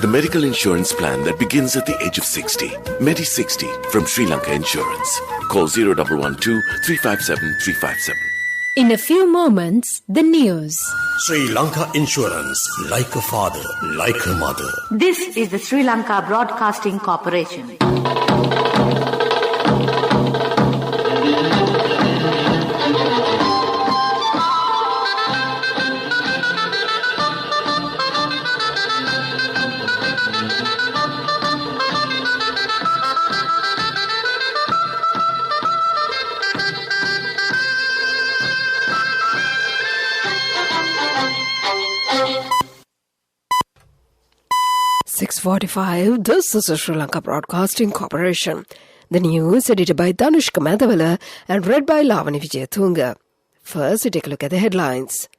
The medical insurance plan that begins at the age of 60. Medi 60 from Sri Lanka Insurance. Call 0112 357 357. In a few moments, the news. Sri Lanka Insurance, like a father, like a mother. This is the Sri Lanka Broadcasting Corporation. .45, this is the Sri Lanka Broadcasting Corporation. The news edited by Danushka Madhavala and read by Lavani Vijayatunga. First, we take a look at the headlines.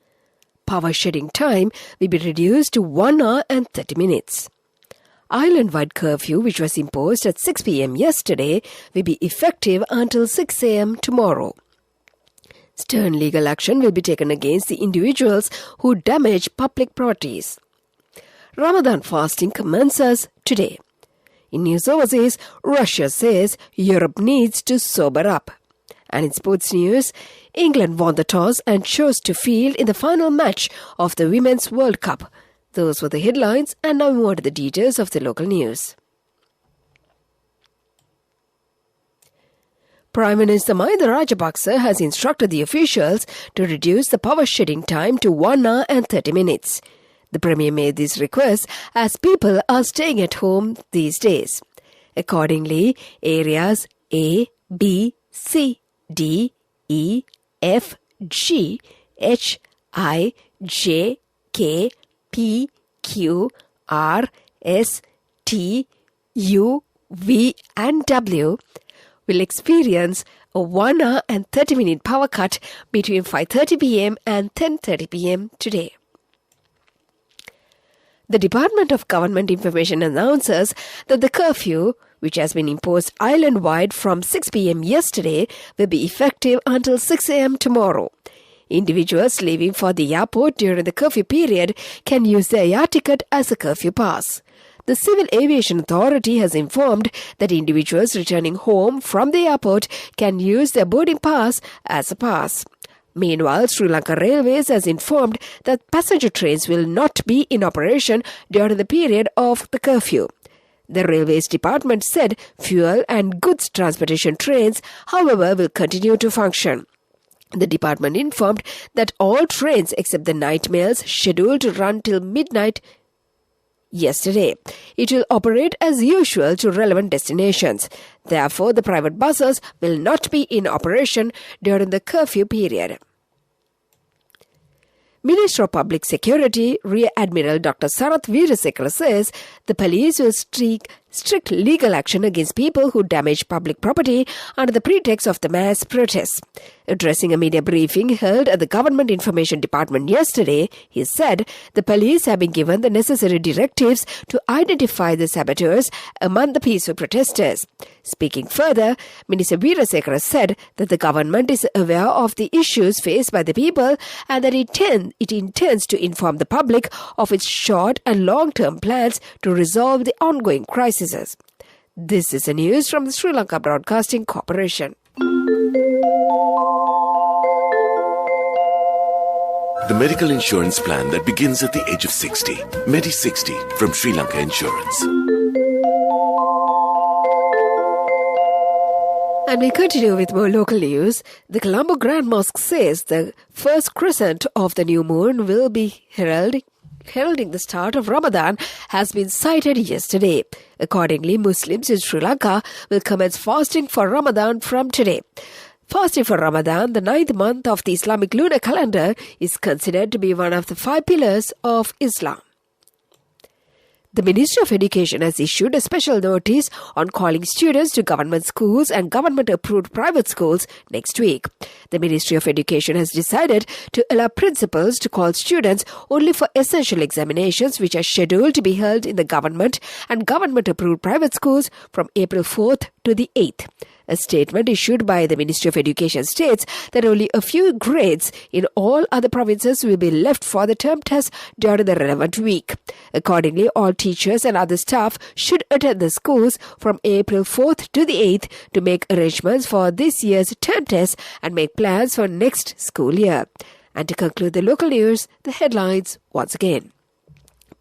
Power shedding time will be reduced to 1 hour and 30 minutes. Island-wide curfew, which was imposed at 6 p.m. yesterday, will be effective until 6 a.m. tomorrow. Stern legal action will be taken against the individuals who damage public properties. Ramadan fasting commences today. In news overseas, Russia says Europe needs to sober up. And in sports news, England won the toss and chose to field in the final match of the Women's World Cup. Those were the headlines, and now more to the details of the local news. Prime Minister Mahinda Rajapaksa has instructed the officials to reduce the power shedding time to 1 hour and 30 minutes. The Premier made this request as people are staying at home these days. Accordingly, areas A, B, C, D, E, F, G, H, I, J, K, P, Q, R, S, T, U, V and W will experience a 1 hour and 30 minute power cut between 5:30 p.m. and 10:30 p.m. today. The Department of Government Information announces that the curfew, which has been imposed island-wide from 6 p.m. yesterday, will be effective until 6 a.m. tomorrow. Individuals leaving for the airport during the curfew period can use their air ticket as a curfew pass. The Civil Aviation Authority has informed that individuals returning home from the airport can use their boarding pass as a pass. Meanwhile, Sri Lanka Railways has informed that passenger trains will not be in operation during the period of the curfew. The Railways Department said fuel and goods transportation trains, however, will continue to function. The department informed that all trains except the night mails scheduled to run till midnight yesterday. It will operate as usual to relevant destinations. Therefore, the private buses will not be in operation during the curfew period. Minister of Public Security, Rear Admiral Dr. Sarath Veerasekara says the police will take strict legal action against people who damage public property under the pretext of the mass protests. Addressing a media briefing held at the Government Information Department yesterday, he said the police have been given the necessary directives to identify the saboteurs among the peaceful protesters. Speaking further, Minister Veerasekara said that the government is aware of the issues faced by the people and that it intends to inform the public of its short and long-term plans to resolve the ongoing crises. This is the news from the Sri Lanka Broadcasting Corporation. The medical insurance plan that begins at the age of 60. Medi 60 from Sri Lanka Insurance. And we continue with more local news. The Colombo Grand Mosque says the first crescent of the new moon will be heralding the start of Ramadan has been sighted yesterday. Accordingly, Muslims in Sri Lanka will commence fasting for Ramadan from today. Fasting for Ramadan, the 9th month of the Islamic lunar calendar, is considered to be one of the 5 pillars of Islam. The Ministry of Education has issued a special notice on calling students to government schools and government-approved private schools next week. The Ministry of Education has decided to allow principals to call students only for essential examinations which are scheduled to be held in the government and government-approved private schools from April 4th to the 8th. A statement issued by the Ministry of Education states that only a few grades in all other provinces will be left for the term test during the relevant week. Accordingly, all teachers and other staff should attend the schools from April 4th to the 8th to make arrangements for this year's term test and make plans for next school year. And to conclude the local news, the headlines once again.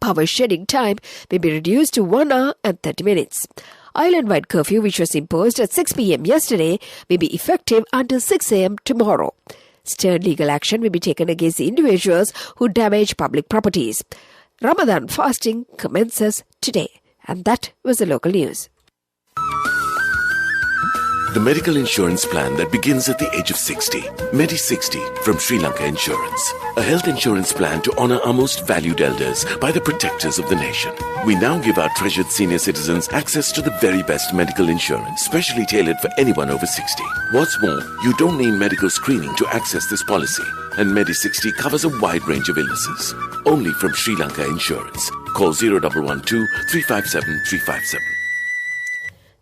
Power shedding time may be reduced to 1 hour and 30 minutes. Island-wide curfew, which was imposed at 6 p.m. yesterday, may be effective until 6 a.m. tomorrow. Stern legal action will be taken against the individuals who damage public properties. Ramadan fasting commences today. And that was the local news. The medical insurance plan that begins at the age of 60. Medi 60 from Sri Lanka Insurance. A health insurance plan to honor our most valued elders by the protectors of the nation. We now give our treasured senior citizens access to the very best medical insurance, specially tailored for anyone over 60. What's more, you don't need medical screening to access this policy. And Medi 60 covers a wide range of illnesses. Only from Sri Lanka Insurance. Call 0112 357 357.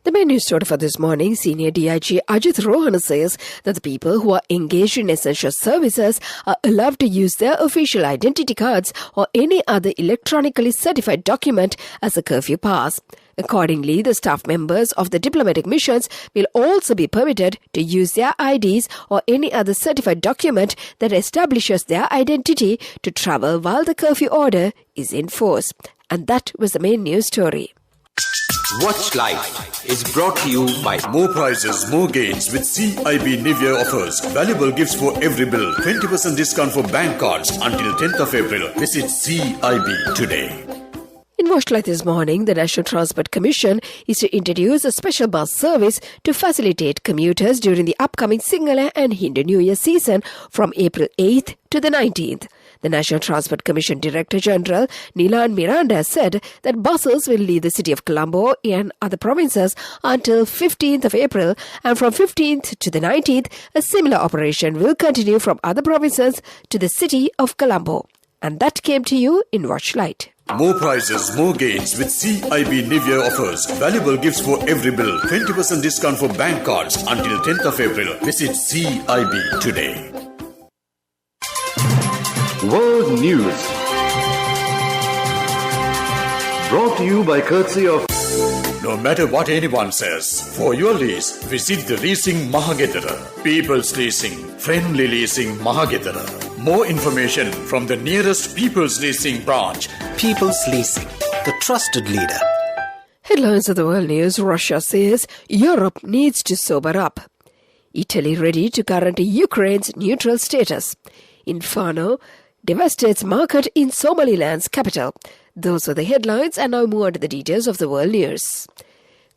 The main news story for this morning, Senior DIG Ajit Rohana says that the people who are engaged in essential services are allowed to use their official identity cards or any other electronically certified document as a curfew pass. Accordingly, the staff members of the diplomatic missions will also be permitted to use their IDs or any other certified document that establishes their identity to travel while the curfew order is in force. And that was the main news story. Watch Life is brought to you by More Prizes, More Gains with CIB New Year offers. Valuable gifts for every bill. 20% discount for bank cards until 10th of April. Visit CIB today. In Watch Life this morning, the National Transport Commission is to introduce a special bus service to facilitate commuters during the upcoming Sinhala and Hindu New Year season from April 8th to the 19th. The National Transport Commission Director General Nilan Miranda said that buses will leave the city of Colombo and other provinces until 15th of April, and from 15th to the 19th, a similar operation will continue from other provinces to the city of Colombo. And that came to you in Watch Light. More prizes, more gains with CIB New Year offers. Valuable gifts for every bill. 20% discount for bank cards until 10th of April. Visit CIB today. World News, brought to you by courtesy of... No matter what anyone says, for your lease, visit the Leasing Mahagedara. People's Leasing, Friendly Leasing Mahagedara. More information from the nearest People's Leasing branch. People's Leasing, the trusted leader. Headlines of the world news. Russia says Europe needs to sober up. Italy ready to guarantee Ukraine's neutral status. Inferno devastates market in Somaliland's capital. Those were the headlines, and now move on to the details of the world news.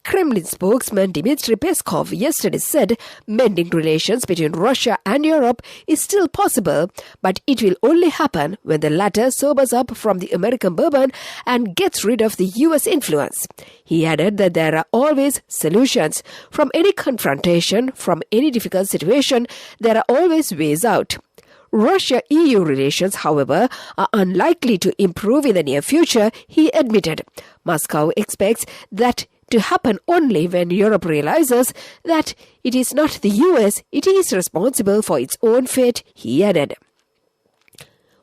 Kremlin spokesman Dmitry Peskov yesterday said mending relations between Russia and Europe is still possible, but it will only happen when the latter sobers up from the American bourbon and gets rid of the US influence. He added that there are always solutions. From any confrontation, from any difficult situation, there are always ways out. Russia-EU relations, however, are unlikely to improve in the near future, he admitted. Moscow expects that to happen only when Europe realizes that it is not the US, it is responsible for its own fate, he added.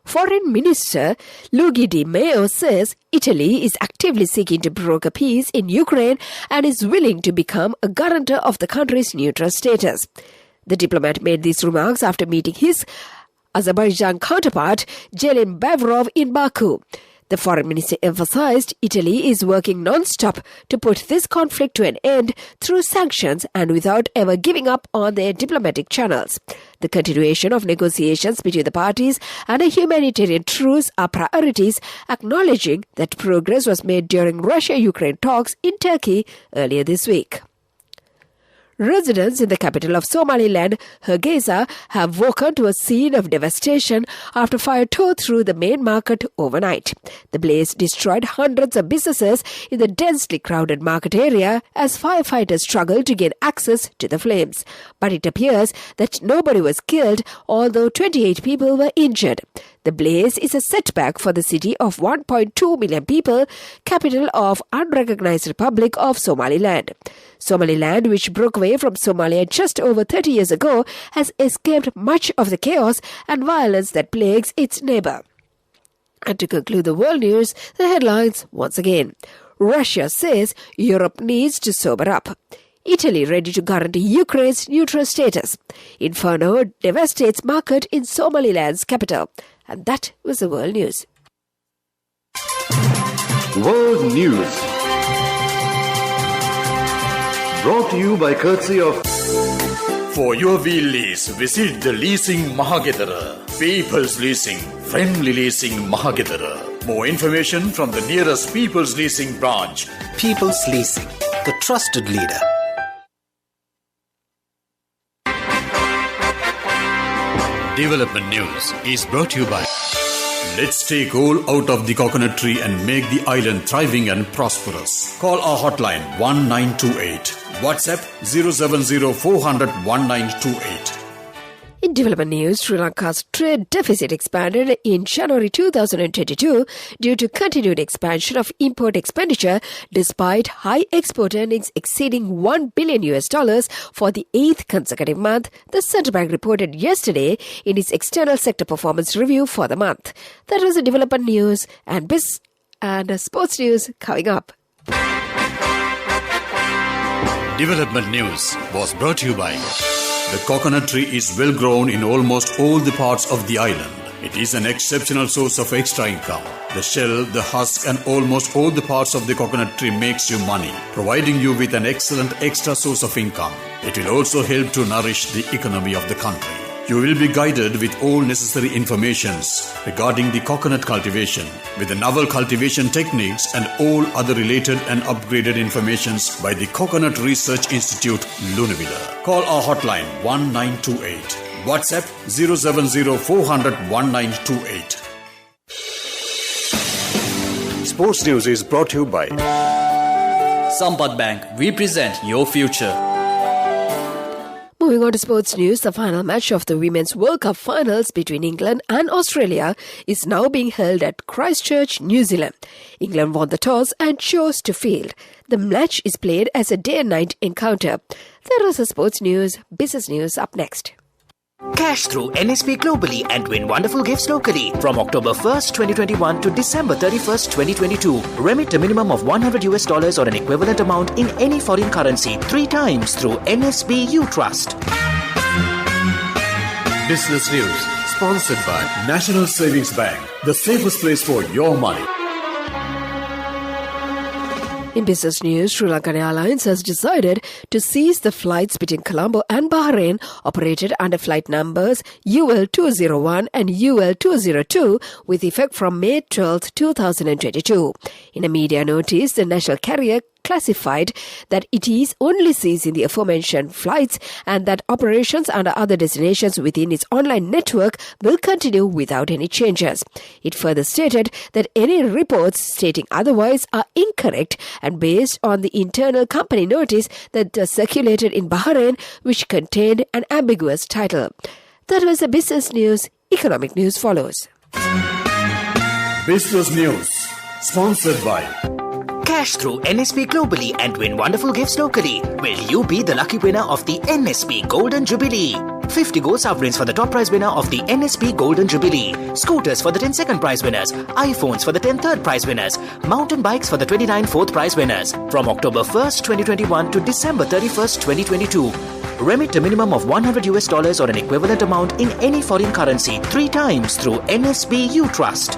Foreign Minister Luigi Di Maio says Italy is actively seeking to broker peace in Ukraine and is willing to become a guarantor of the country's neutral status. The diplomat made these remarks after meeting his Azerbaijan counterpart Jelin Bavrov in Baku. The foreign minister emphasized Italy is working non-stop to put this conflict to an end through sanctions and without ever giving up on their diplomatic channels. The continuation of negotiations between the parties and a humanitarian truce are priorities, acknowledging that progress was made during Russia-Ukraine talks in Turkey earlier this week. Residents in the capital of Somaliland, Hargeisa, have woken to a scene of devastation after fire tore through the main market overnight. The blaze destroyed hundreds of businesses in the densely crowded market area as firefighters struggled to gain access to the flames. But it appears that nobody was killed, although 28 people were injured. The blaze is a setback for the city of 1.2 million people, capital of unrecognized Republic of Somaliland. Somaliland, which broke away from Somalia just over 30 years ago, has escaped much of the chaos and violence that plagues its neighbor. And to conclude the world news, the headlines once again. Russia says Europe needs to sober up. Italy ready to guarantee Ukraine's neutral status. Inferno devastates market in Somaliland's capital. And that was the world news. World News. Brought to you by courtesy of... For your wheel lease, visit the Leasing Mahagedara. People's Leasing, friendly leasing Mahagedara. More information from the nearest People's Leasing branch. People's Leasing, the trusted leader. Development News is brought to you by... Let's take coal out of the coconut tree and make the island thriving and prosperous. Call our hotline 1928. WhatsApp 070 400 1928. In development news, Sri Lanka's trade deficit expanded in January 2022 due to continued expansion of import expenditure despite high export earnings exceeding $1 billion for the 8th consecutive month, the central bank reported yesterday in its external sector performance review for the month. That was the development news and sports news coming up. Development News was brought to you by... The coconut tree is well grown in almost all the parts of the island. It is an exceptional source of extra income. The shell, the husk and almost all the parts of the coconut tree makes you money, providing you with an excellent extra source of income. It will also help to nourish the economy of the country. You will be guided with all necessary informations regarding the coconut cultivation, with the novel cultivation techniques and all other related and upgraded informations by the Coconut Research Institute, Lunavilla. Call our hotline 1928. WhatsApp 070 400 1928. Sports News is brought to you by Sampath Bank. We present your future. Moving on to sports news, the final match of the Women's World Cup finals between England and Australia is now being held at Christchurch, New Zealand. England won the toss and chose to field. The match is played as a day and night encounter. There is a sports news, business news up next. Cash through NSP globally and win wonderful gifts locally. From October 1st, 2021 to December 31st, 2022. Remit a minimum of $100 or an equivalent amount in any foreign currency 3 times through NSB You Trust. Business News, sponsored by National Savings Bank, the safest place for your money. In business news, Sri Lankan Airlines has decided to cease the flights between Colombo and Bahrain operated under flight numbers UL201 and UL202 with effect from May 12, 2022. In a media notice, the national carrier classified that it is only ceasing the aforementioned flights and that operations under other destinations within its online network will continue without any changes. It further stated that any reports stating otherwise are incorrect and based on the internal company notice that circulated in Bahrain, which contained an ambiguous title. That was the business news. Economic news follows. Business News, sponsored by Cash through NSP globally and win wonderful gifts locally. Will you be the lucky winner of the NSP Golden Jubilee? 50 gold sovereigns for the top prize winner of the NSP Golden Jubilee. Scooters for the 10 second prize winners. iPhones for the 10 third prize winners. Mountain bikes for the 29 fourth prize winners. From October 1st, 2021 to December 31st, 2022. Remit a minimum of $100 or an equivalent amount in any foreign currency 3 times through NSB You Trust.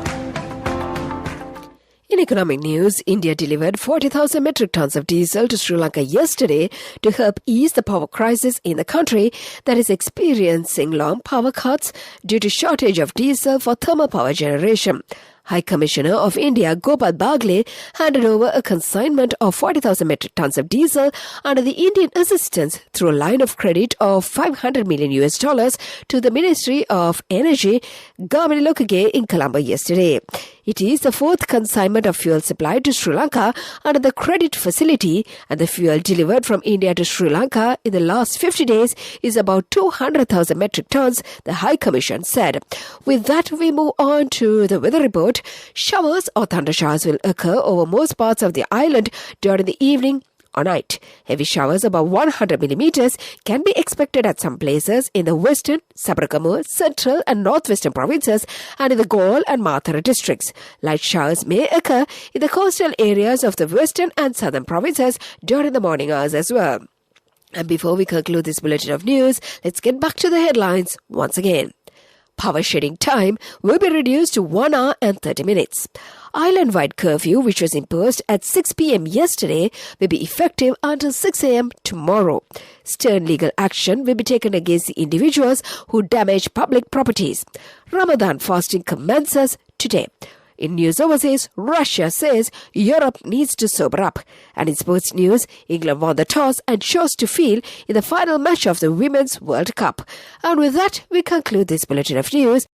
In economic news, India delivered 40,000 metric tons of diesel to Sri Lanka yesterday to help ease the power crisis in the country that is experiencing long power cuts due to shortage of diesel for thermal power generation. High Commissioner of India Gopal Bagle handed over a consignment of 40,000 metric tons of diesel under the Indian assistance through a line of credit of $500 million to the Ministry of Energy, Gamini Lokage, in Colombo yesterday. It is the 4th consignment of fuel supplied to Sri Lanka under the credit facility, and the fuel delivered from India to Sri Lanka in the last 50 days is about 200,000 metric tons, the High Commission said. With that, we move on to the weather report. Showers or thundershowers will occur over most parts of the island during the evening or night. Heavy showers above 100 millimeters can be expected at some places in the western, Sabarkamur, central and northwestern provinces and in the Galle and Mathura districts. Light showers may occur in the coastal areas of the western and southern provinces during the morning hours as well. And before we conclude this bulletin of news, let's get back to the headlines once again. Power shedding time will be reduced to 1 hour and 30 minutes. Island-wide curfew, which was imposed at 6 p.m. yesterday, will be effective until 6 a.m. tomorrow. Stern legal action will be taken against the individuals who damage public properties. Ramadan fasting commences today. In news overseas, Russia says Europe needs to sober up. And in sports news, England won the toss and chose to field in the final match of the Women's World Cup. And with that, we conclude this bulletin of news.